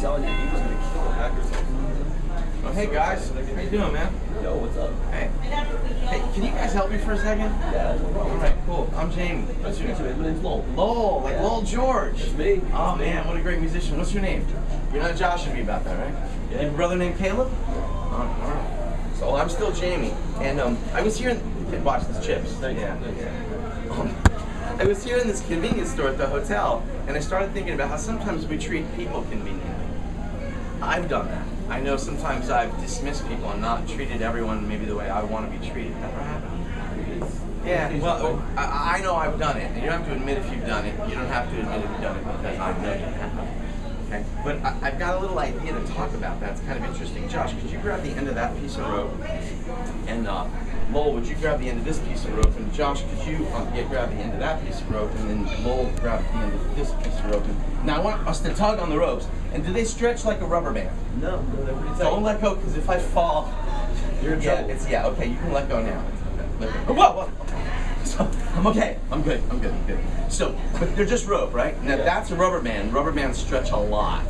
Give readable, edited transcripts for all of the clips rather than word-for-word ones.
telling you, he was going to kill the Packers. Oh, hey guys, how you doing, man? Yo, what's up? Hey, can you guys help me for a second? Yeah, no problem. All right, cool. I'm Jamie. Nice to meet you, man. My name's Lowell. Lowell, like Lowell George. It's me. Oh man, what a great musician. What's your name? You're not joshing me about that, right? Yeah. You have a brother named Caleb? All right. So I'm still Jamie, and I was here. Watch these chips. Thanks. Yeah. Thanks. I was here in this convenience store at the hotel, and I started thinking about how sometimes we treat people conveniently. I've done that. I know sometimes I've dismissed people and not treated everyone maybe the way I want to be treated. Ever happened? Yeah, well, I know I've done it. And you don't have to admit if you've done it. You don't have to admit if you've done it because I know you have. Okay? But I've got a little idea to talk about that. It's kind of interesting. Josh, could you grab the end of that piece of rope? And Lowell, would you grab the end of this piece of rope? And Josh, could you grab the end of that piece of rope? And then Lowell grab the end of this piece of rope. And now I want us to tug on the ropes. And do they stretch like a rubber band? No, they're pretty tight. Don't let go, because if I fall, You're in trouble. Okay, you can let go now. Let go. Whoa. So, I'm okay. I'm good. So, but they're just rope, right? Now that's a rubber band. Rubber bands stretch a lot.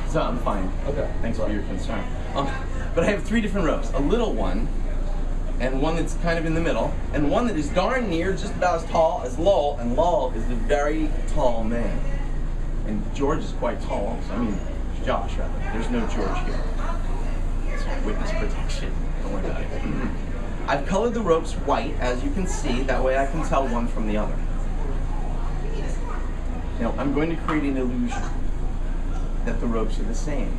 So I'm fine. Okay. Thanks for your concern. But I have 3 different ropes. A little one, and one that's kind of in the middle, and one that is darn near just about as tall as Lowell, and Lowell is a very tall man. And George is quite tall, so I mean, Josh rather. There's no George here. It's witness protection. Don't worry about it. I've colored the ropes white, as you can see, that way I can tell one from the other. Now, I'm going to create an illusion that the ropes are the same.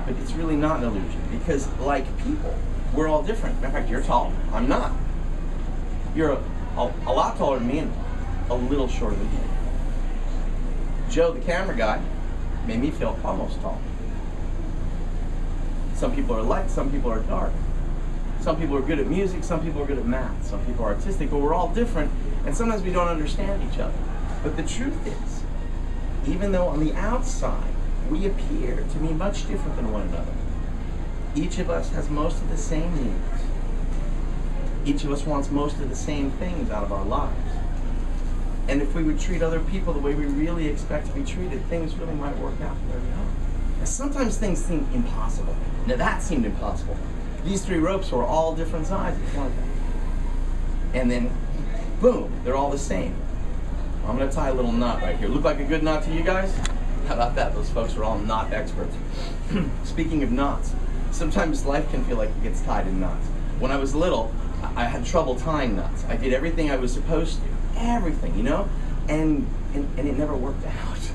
But it's really not an illusion, because like people, we're all different. In fact, you're tall, I'm not. You're a lot taller than me and a little shorter than me. Joe, the camera guy, made me feel almost tall. Some people are light, some people are dark. Some people are good at music, some people are good at math, some people are artistic, but we're all different, and sometimes we don't understand each other. But the truth is, even though on the outside we appear to be much different than one another, each of us has most of the same needs. Each of us wants most of the same things out of our lives. And if we would treat other people the way we really expect to be treated, things really might work out very well. Now, sometimes things seem impossible. Now that seemed impossible. These 3 ropes were all different sizes, weren't they? And then, boom, they're all the same. I'm gonna tie a little knot right here. Look like a good knot to you guys? How about that? Those folks are all knot experts. Speaking of knots, sometimes life can feel like it gets tied in knots. When I was little, I had trouble tying knots. I did everything I was supposed to. Everything, you know? And it never worked out.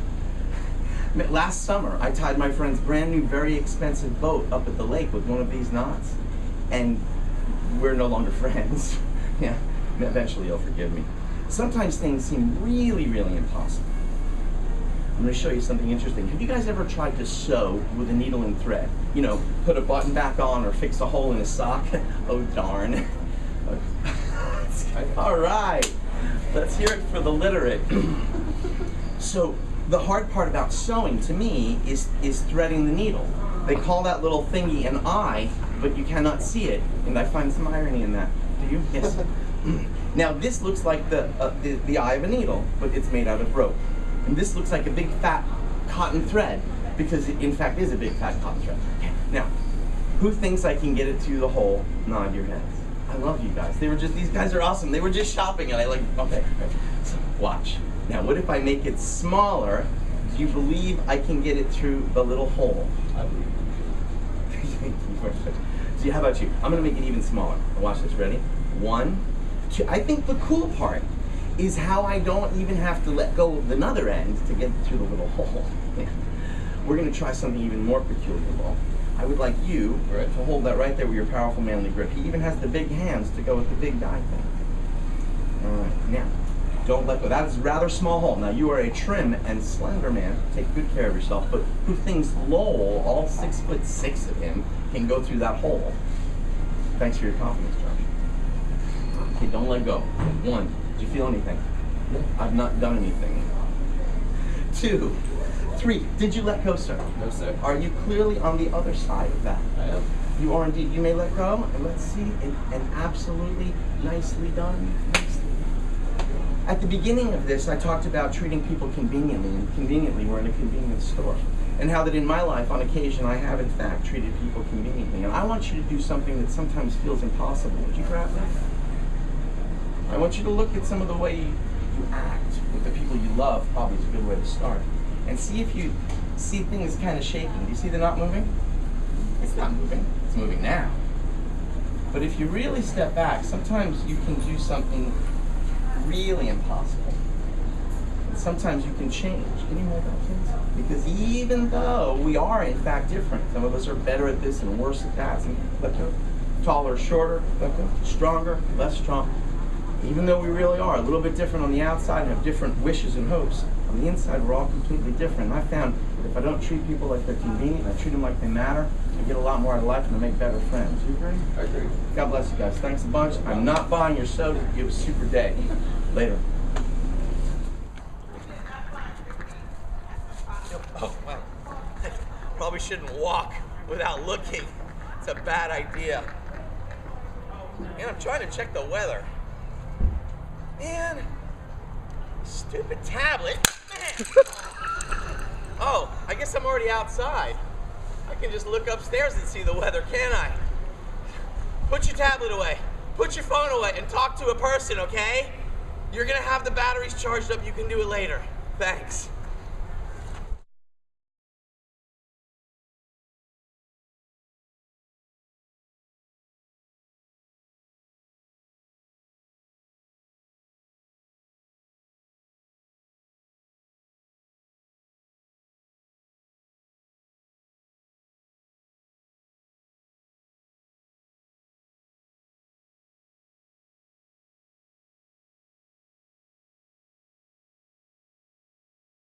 Last summer, I tied my friend's brand new, very expensive boat up at the lake with one of these knots. And we're no longer friends. Yeah, eventually you'll forgive me. Sometimes things seem really, really impossible. I'm going to show you something interesting. Have you guys ever tried to sew with a needle and thread? You know, put a button back on or fix a hole in a sock? Oh, darn. All right. Let's hear it for the literate. So, the hard part about sewing, to me, is threading the needle. They call that little thingy an eye, but you cannot see it. And I find some irony in that. Do you? Yes. Now, this looks like the eye of a needle, but it's made out of rope. And this looks like a big fat cotton thread, because it in fact is a big fat cotton thread. Okay. Now, who thinks I can get it through the hole? Nod your heads. I love you guys. These guys are awesome. They were just shopping and okay. So watch. Now, what if I make it smaller? Do you believe I can get it through the little hole? I believe you. So how about you? I'm gonna make it even smaller. Watch this, ready? 1, 2. I think the cool part is how I don't even have to let go of the other end to get through the little hole. Yeah. We're gonna try something even more peculiar, though. I would like you to hold that right there with your powerful manly grip. He even has the big hands to go with the big die thing. All right, now, don't let go. That is a rather small hole. Now, you are a trim and slender man. Take good care of yourself, but who thinks Lowell, all 6'6" of him, can go through that hole? Thanks for your confidence, Josh. Okay, don't let go. 1, did you feel anything? No. I've not done anything. 2, 3, did you let go, sir? No, sir. Are you clearly on the other side of that? I am. You are indeed. You may let go, and let's see, and absolutely nicely done. Nicely done. At the beginning of this, I talked about treating people conveniently, and conveniently we're in a convenience store. And how that in my life, on occasion, I have in fact treated people conveniently. And I want you to do something that sometimes feels impossible. Would you grab that? I want you to look at some of the way you act with the people you love, probably is a good way to start. And see if you see things kind of shaking. Do you see they're not moving? It's not moving. It's moving now. But if you really step back, sometimes you can do something really impossible. And sometimes you can change. Can you hold that, please? Because even though we are in fact different, some of us are better at this and worse at that. Some let go. Taller, shorter, let go. Stronger, less strong. Even though we really are a little bit different on the outside and have different wishes and hopes, on the inside we're all completely different. And I found that if I don't treat people like they're convenient, I treat them like they matter, I get a lot more out of life and I make better friends. You agree? I agree. God bless you guys. Thanks a bunch. I'm not buying your soda. You have a super day. Later. Oh, wow. Probably shouldn't walk without looking. It's a bad idea. Man, I'm trying to check the weather. Man, stupid tablet. Man. Oh, I guess I'm already outside. I can just look upstairs and see the weather, can't I? Put your tablet away. Put your phone away and talk to a person, okay? You're gonna have the batteries charged up. You can do it later. Thanks.